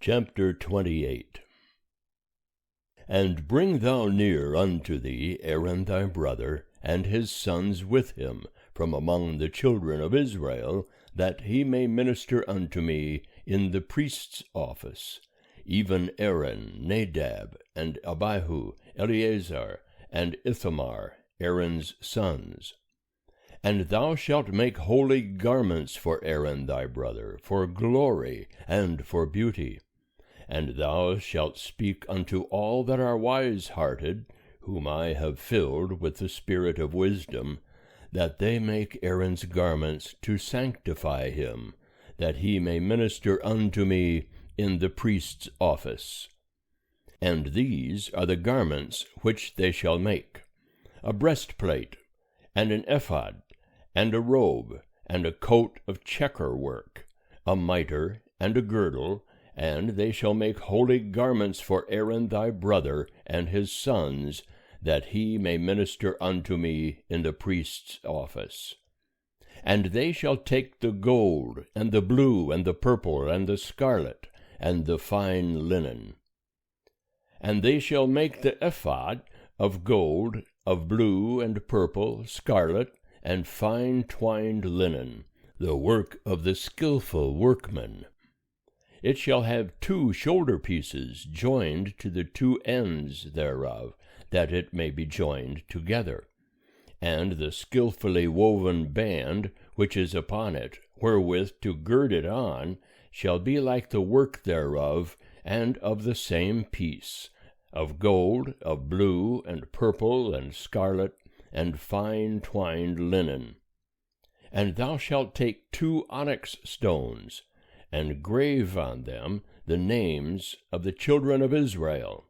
Chapter 28. And bring thou near unto thee Aaron thy brother, and his sons with him, from among the children of Israel, that he may minister unto me in the priest's office, even Aaron, Nadab, and Abihu, Eleazar, and Ithamar, Aaron's sons. And thou shalt make holy garments for Aaron thy brother, for glory and for beauty. And thou shalt speak unto all that are wise-hearted, whom I have filled with the spirit of wisdom, that they make Aaron's garments to sanctify him, that he may minister unto me in the priest's office. And these are the garments which they shall make: a breastplate, and an ephod, and a robe, and a coat of checker work, a mitre, and a girdle, and they shall make holy garments for Aaron thy brother and his sons, that he may minister unto me in the priest's office. And they shall take the gold, and the blue, and the purple, and the scarlet, and the fine linen. And they shall make the ephod of gold, of blue, and purple, scarlet, and fine twined linen, the work of the skillful workman. It shall have 2 shoulder pieces joined to the 2 ends thereof, that it may be joined together. And the skillfully woven band which is upon it, wherewith to gird it on, shall be like the work thereof, and of the same piece, of gold, of blue, and purple, and scarlet, and fine twined linen. And thou shalt take 2 onyx stones, and grave on them the names of the children of Israel,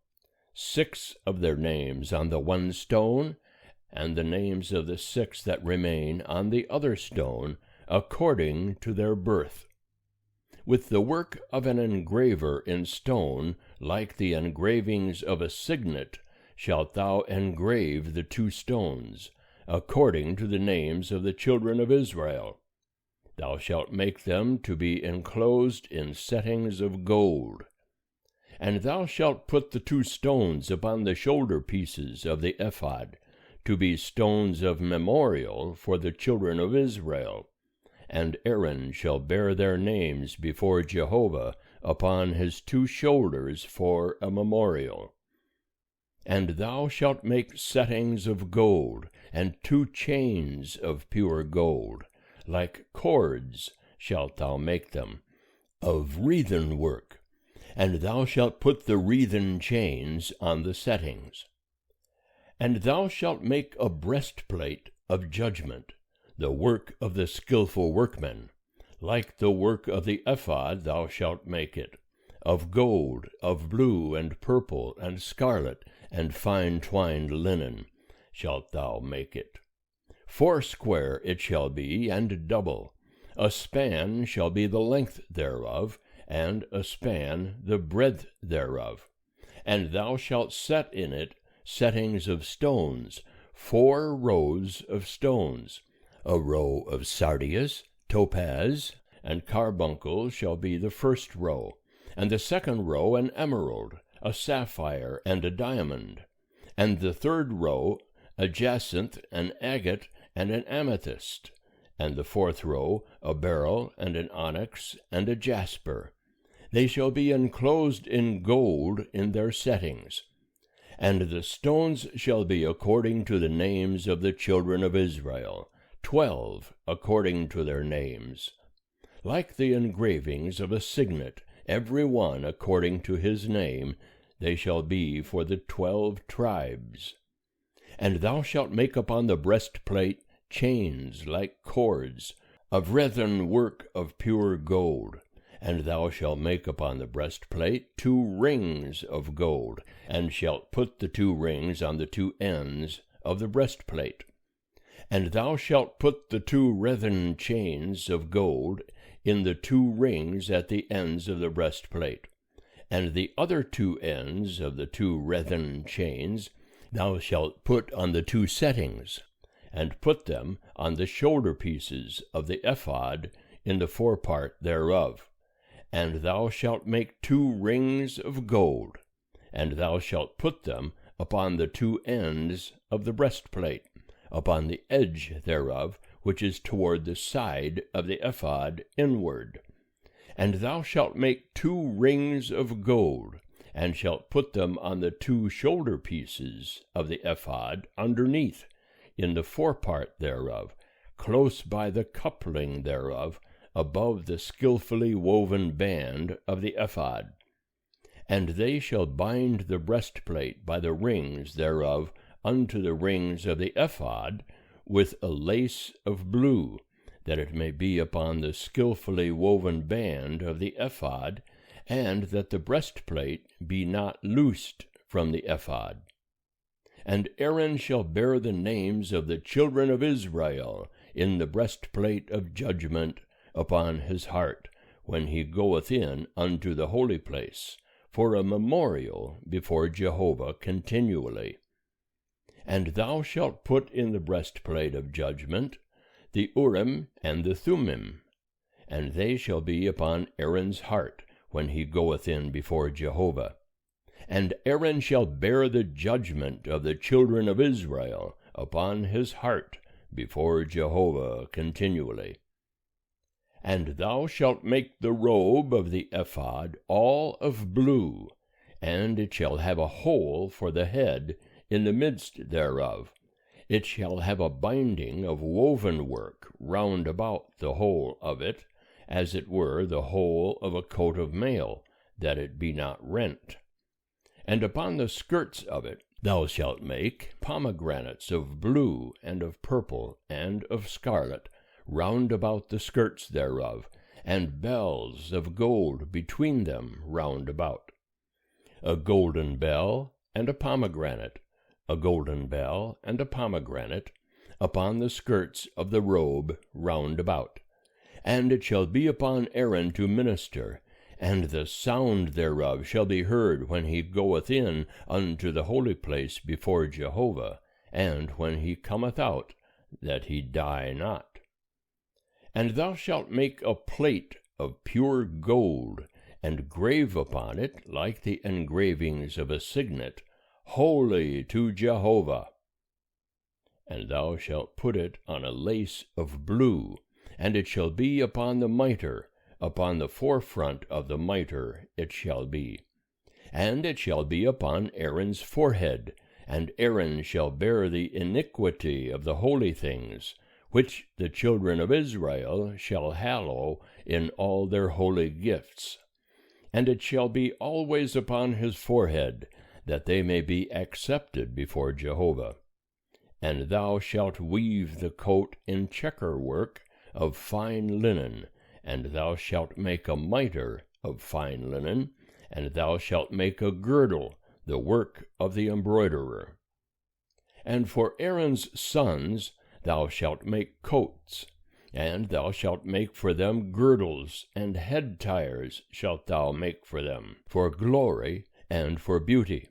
6 of their names on the one stone, and the names of the 6 that remain on the other stone, according to their birth. With the work of an engraver in stone, like the engravings of a signet, shalt thou engrave the 2 stones, according to the names of the children of Israel. Thou shalt make them to be enclosed in settings of gold. And thou shalt put the 2 stones upon the shoulder pieces of the ephod, to be stones of memorial for the children of Israel. And Aaron shall bear their names before Jehovah upon his 2 shoulders for a memorial. And thou shalt make settings of gold, and 2 chains of pure gold, like cords shalt thou make them, of wreathen work, and thou shalt put the wreathen chains on the settings. And thou shalt make a breastplate of judgment, the work of the skillful workman, like the work of the ephod thou shalt make it, of gold, of blue, and purple, and scarlet, and fine twined linen shalt thou make it. 4 it shall be, and double. A span shall be the length thereof, and a span the breadth thereof. And thou shalt set in it settings of stones, 4 rows of stones. A row of sardius, topaz, and carbuncle shall be the 1st row, and the 2nd row an emerald, a sapphire, and a diamond, and the 3rd row a jacinth, an agate, and an amethyst, and the 4th row a beryl, and an onyx, and a jasper. They shall be enclosed in gold in their settings. And the stones shall be according to the names of the children of Israel, 12 according to their names. Like the engravings of a signet, every one according to his name, they shall be for the 12 tribes. And thou shalt make upon the breastplate chains like cords, of wreathen work of pure gold. And thou shalt make upon the breastplate 2 rings of gold, and shalt put the 2 rings on the 2 ends of the breastplate. And thou shalt put the 2 wreathen chains of gold in the 2 rings at the ends of the breastplate. And the other 2 ends of the 2 wreathen chains thou shalt put on the 2 settings, and put them on the shoulder pieces of the ephod in the forepart thereof. And thou shalt make 2 rings of gold, and thou shalt put them upon the 2 ends of the breastplate, upon the edge thereof, which is toward the side of the ephod inward. And thou shalt make 2 rings of gold, and shalt put them on the 2 shoulder pieces of the ephod underneath, in the forepart thereof, close by the coupling thereof, above the skillfully woven band of the ephod. And they shall bind the breastplate by the rings thereof unto the rings of the ephod with a lace of blue, that it may be upon the skillfully woven band of the ephod, and that the breastplate be not loosed from the ephod. And Aaron shall bear the names of the children of Israel in the breastplate of judgment upon his heart, when he goeth in unto the holy place, for a memorial before Jehovah continually. And thou shalt put in the breastplate of judgment the Urim and the Thummim, and they shall be upon Aaron's heart when he goeth in before Jehovah. And Aaron shall bear the judgment of the children of Israel upon his heart before Jehovah continually. And thou shalt make the robe of the ephod all of blue, and it shall have a hole for the head in the midst thereof. It shall have a binding of woven work round about the whole of it, as it were the whole of a coat of mail, that it be not rent. And upon the skirts of it thou shalt make pomegranates of blue, and of purple, and of scarlet, round about the skirts thereof, and bells of gold between them round about. A golden bell and a pomegranate, a golden bell and a pomegranate, upon the skirts of the robe round about. And it shall be upon Aaron to minister, and the sound thereof shall be heard when he goeth in unto the holy place before Jehovah, and when he cometh out, that he die not. And thou shalt make a plate of pure gold, and grave upon it, like the engravings of a signet, Holy to Jehovah. And thou shalt put it on a lace of blue, and it shall be upon the mitre, upon the forefront of the mitre it shall be. And it shall be upon Aaron's forehead, and Aaron shall bear the iniquity of the holy things, which the children of Israel shall hallow in all their holy gifts. And it shall be always upon his forehead, that they may be accepted before Jehovah. And thou shalt weave the coat in checker work of fine linen, and thou shalt make a mitre of fine linen, and thou shalt make a girdle, the work of the embroiderer. And for Aaron's sons thou shalt make coats, and thou shalt make for them girdles, and head tires shalt thou make for them, for glory and for beauty.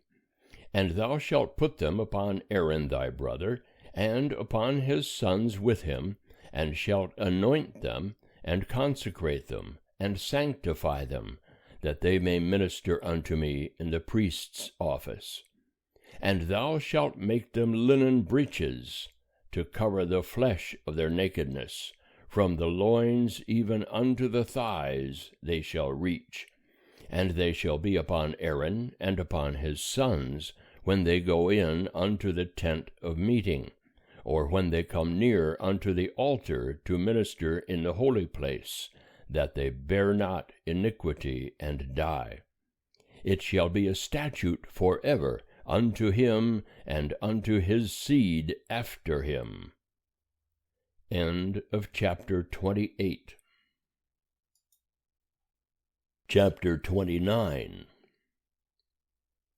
And thou shalt put them upon Aaron thy brother, and upon his sons with him, and shalt anoint them, and consecrate them, and sanctify them, that they may minister unto me in the priest's office. And thou shalt make them linen breeches, to cover the flesh of their nakedness, from the loins even unto the thighs they shall reach. And they shall be upon Aaron and upon his sons, when they go in unto the tent of meeting, or when they come near unto the altar to minister in the holy place, that they bear not iniquity and die. It shall be a statute forever unto him and unto his seed after him. End of chapter 28. Chapter 29.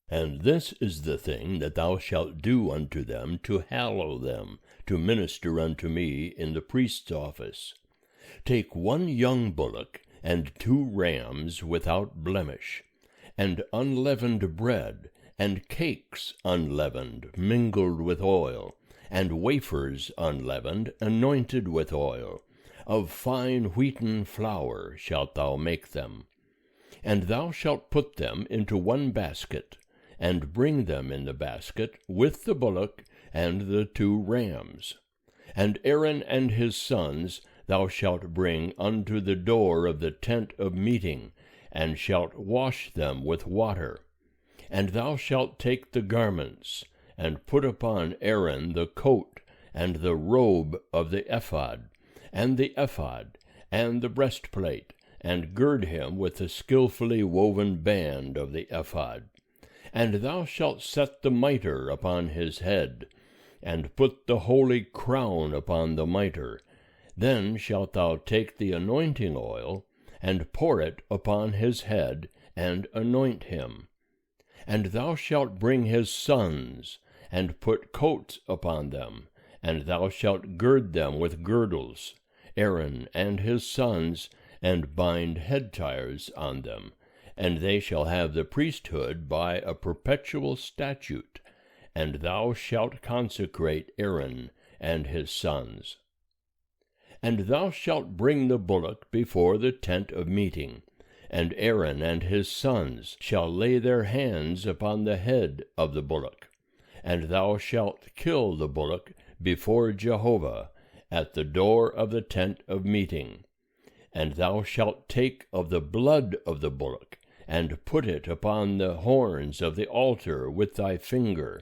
And this is the thing that thou shalt do unto them to hallow them, to minister unto me in the priest's office. Take 1 young bullock, and 2 rams without blemish, and unleavened bread, and cakes unleavened, mingled with oil, and wafers unleavened, anointed with oil. Of fine wheaten flour shalt thou make them. And thou shalt put them into one basket, and bring them in the basket with the bullock and the 2 rams. And Aaron and his sons thou shalt bring unto the door of the tent of meeting, and shalt wash them with water. And thou shalt take the garments, and put upon Aaron the coat, and the robe of the ephod, and the breastplate, and gird him with the skillfully woven band of the ephod. And thou shalt set the mitre upon his head, and put the holy crown upon the mitre. Then shalt thou take the anointing oil, and pour it upon his head, and anoint him. And thou shalt bring his sons, and put coats upon them, and thou shalt gird them with girdles, Aaron and his sons, and bind head tires on them, and they shall have the priesthood by a perpetual statute, and thou shalt consecrate Aaron and his sons. And thou shalt bring the bullock before the tent of meeting, and Aaron and his sons shall lay their hands upon the head of the bullock, and thou shalt kill the bullock before Jehovah at the door of the tent of meeting. And thou shalt take of the blood of the bullock, and put it upon the horns of the altar with thy finger,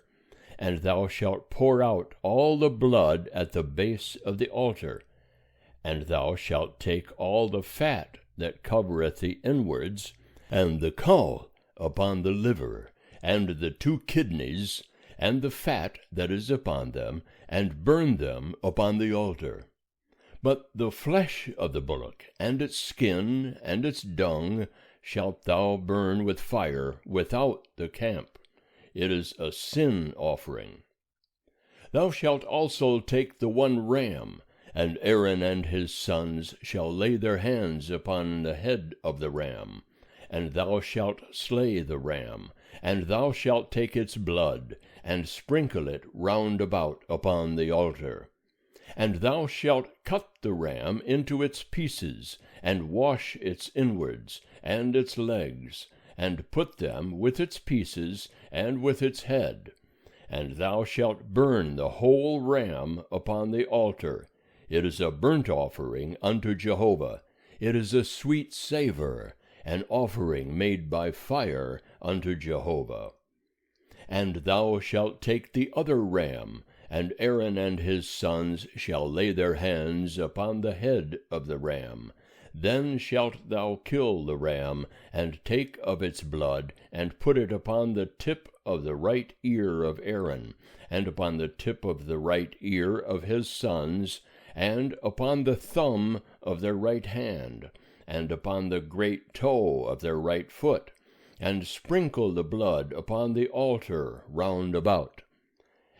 and thou shalt pour out all the blood at the base of the altar. And thou shalt take all the fat that covereth the inwards, and the caul upon the liver, and the 2 kidneys, and the fat that is upon them, and burn them upon the altar. But the flesh of the bullock, and its skin, and its dung, shalt thou burn with fire without the camp. It is a sin offering. Thou shalt also take the 1 ram, and Aaron and his sons shall lay their hands upon the head of the ram, and thou shalt slay the ram, and thou shalt take its blood, and sprinkle it round about upon the altar. And thou shalt cut the ram into its pieces, and wash its inwards, and its legs, and put them with its pieces, and with its head. And thou shalt burn the whole ram upon the altar. It is a burnt offering unto Jehovah. It is a sweet savour, an offering made by fire unto Jehovah. And thou shalt take the other ram, and Aaron and his sons shall lay their hands upon the head of the ram. Then shalt thou kill the ram, and take of its blood, and put it upon the tip of the right ear of Aaron, and upon the tip of the right ear of his sons, and upon the thumb of their right hand, and upon the great toe of their right foot, and sprinkle the blood upon the altar round about.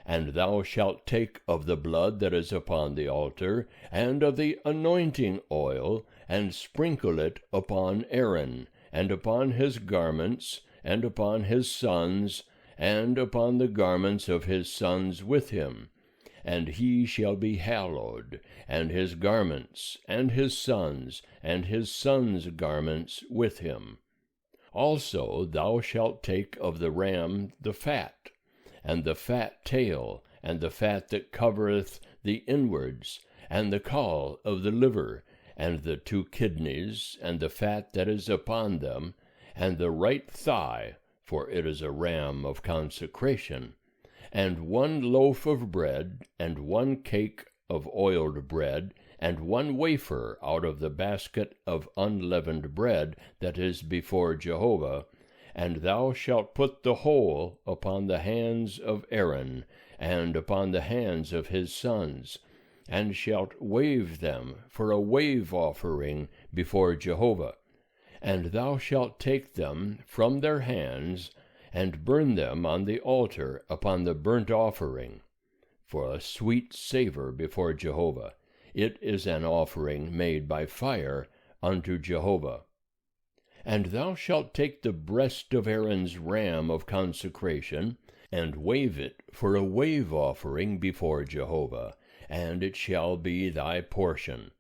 And thou shalt take of the blood that is upon the altar, and of the anointing oil, and sprinkle it upon Aaron, and upon his garments, and upon his sons, and upon the garments of his sons with him. And he shall be hallowed, and his garments, and his sons' garments with him. Also thou shalt take of the ram the fat, and the fat tail, and the fat that covereth the inwards, and the caul of the liver, and the 2 kidneys, and the fat that is upon them, and the right thigh, for it is a ram of consecration, and 1 loaf of bread, and 1 cake of oiled bread, and 1 wafer out of the basket of unleavened bread that is before Jehovah. And thou shalt put the whole upon the hands of Aaron, and upon the hands of his sons, and shalt wave them for a wave offering before Jehovah. And thou shalt take them from their hands, and burn them on the altar upon the burnt offering, for a sweet savour before Jehovah. It is an offering made by fire unto Jehovah. And thou shalt take the breast of Aaron's ram of consecration, and wave it for a wave offering before Jehovah, and it shall be thy portion.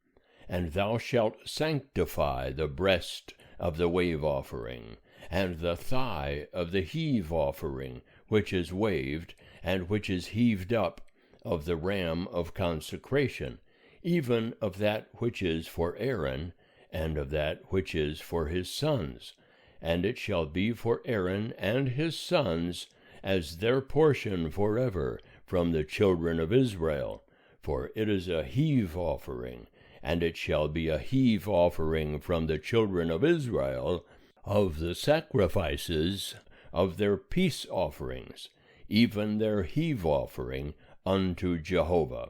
And thou shalt sanctify the breast of the wave offering, and the thigh of the heave offering, which is waved, and which is heaved up, of the ram of consecration, even of that which is for Aaron, and of that which is for his sons. And it shall be for Aaron and his sons as their portion forever from the children of Israel, for it is a heave offering, and it shall be a heave offering from the children of Israel of the sacrifices of their peace offerings, even their heave offering unto Jehovah.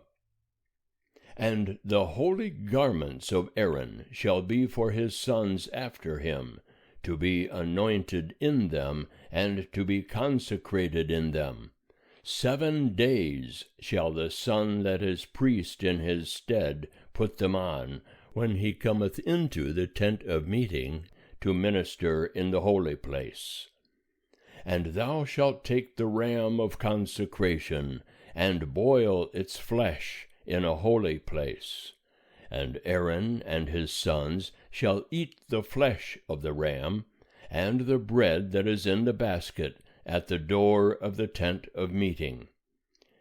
And the holy garments of Aaron shall be for his sons after him, to be anointed in them, and to be consecrated in them. 7 days shall the son that is priest in his stead put them on, when he cometh into the tent of meeting, to minister in the holy place. And thou shalt take the ram of consecration, and boil its flesh in a holy place. And Aaron and his sons shall eat the flesh of the ram, and the bread that is in the basket at the door of the tent of meeting.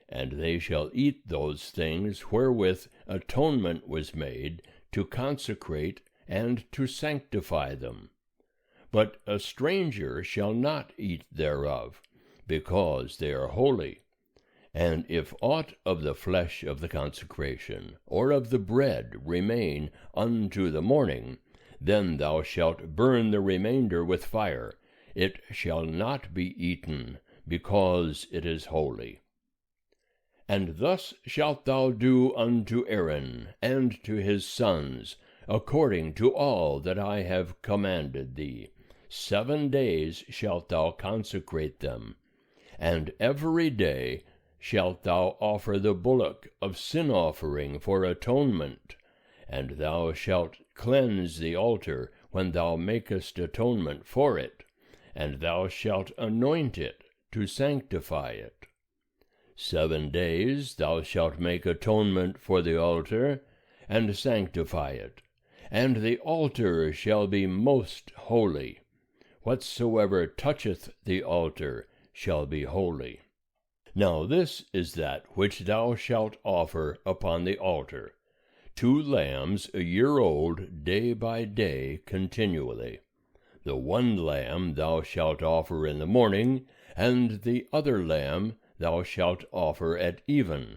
And they shall eat those things wherewith atonement was made, to consecrate and to sanctify them. But a stranger shall not eat thereof, because they are holy. And if aught of the flesh of the consecration, or of the bread, remain unto the morning, then thou shalt burn the remainder with fire. It shall not be eaten, because it is holy. And thus shalt thou do unto Aaron and to his sons, according to all that I have commanded thee. 7 days shalt thou consecrate them, and every day shalt thou offer the bullock of sin offering for atonement, and thou shalt cleanse the altar when thou makest atonement for it, and thou shalt anoint it to sanctify it. 7 days thou shalt make atonement for the altar, and sanctify it, and the altar shall be most holy. Whatsoever toucheth the altar shall be holy. Now this is that which thou shalt offer upon the altar: 2 lambs a year old, day by day, continually. The one lamb thou shalt offer in the morning, and the other lamb thou shalt offer at even.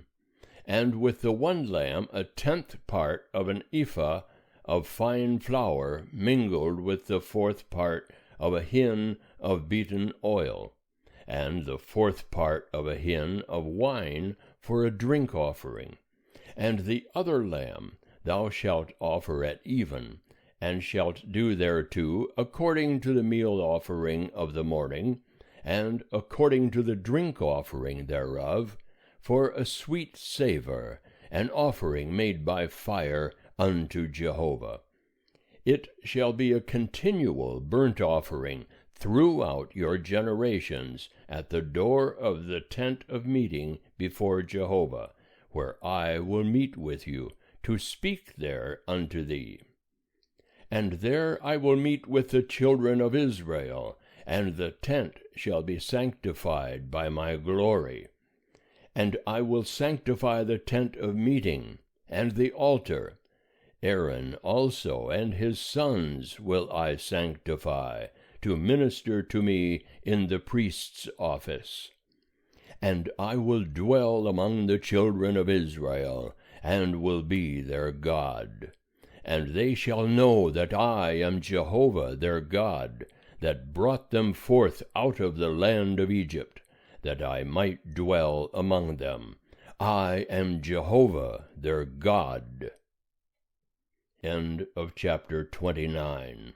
And with the one lamb 1/10 part of an ephah of fine flour, mingled with the 4th part of a hin of beaten oil, and the 4th part of a hin of wine for a drink offering. And the other lamb thou shalt offer at even, and shalt do thereto according to the meal offering of the morning, and according to the drink offering thereof, for a sweet savor, an offering made by fire unto Jehovah. It shall be a continual burnt offering throughout your generations at the door of the tent of meeting before Jehovah, where I will meet with you, to speak there unto thee. And there I will meet with the children of Israel, and the tent shall be sanctified by my glory. And I will sanctify the tent of meeting, and the altar. Aaron also and his sons will I sanctify, to minister to me in the priest's office. And I will dwell among the children of Israel, and will be their God. And they shall know that I am Jehovah their God, that brought them forth out of the land of Egypt, that I might dwell among them. I am Jehovah their God. End of chapter 29.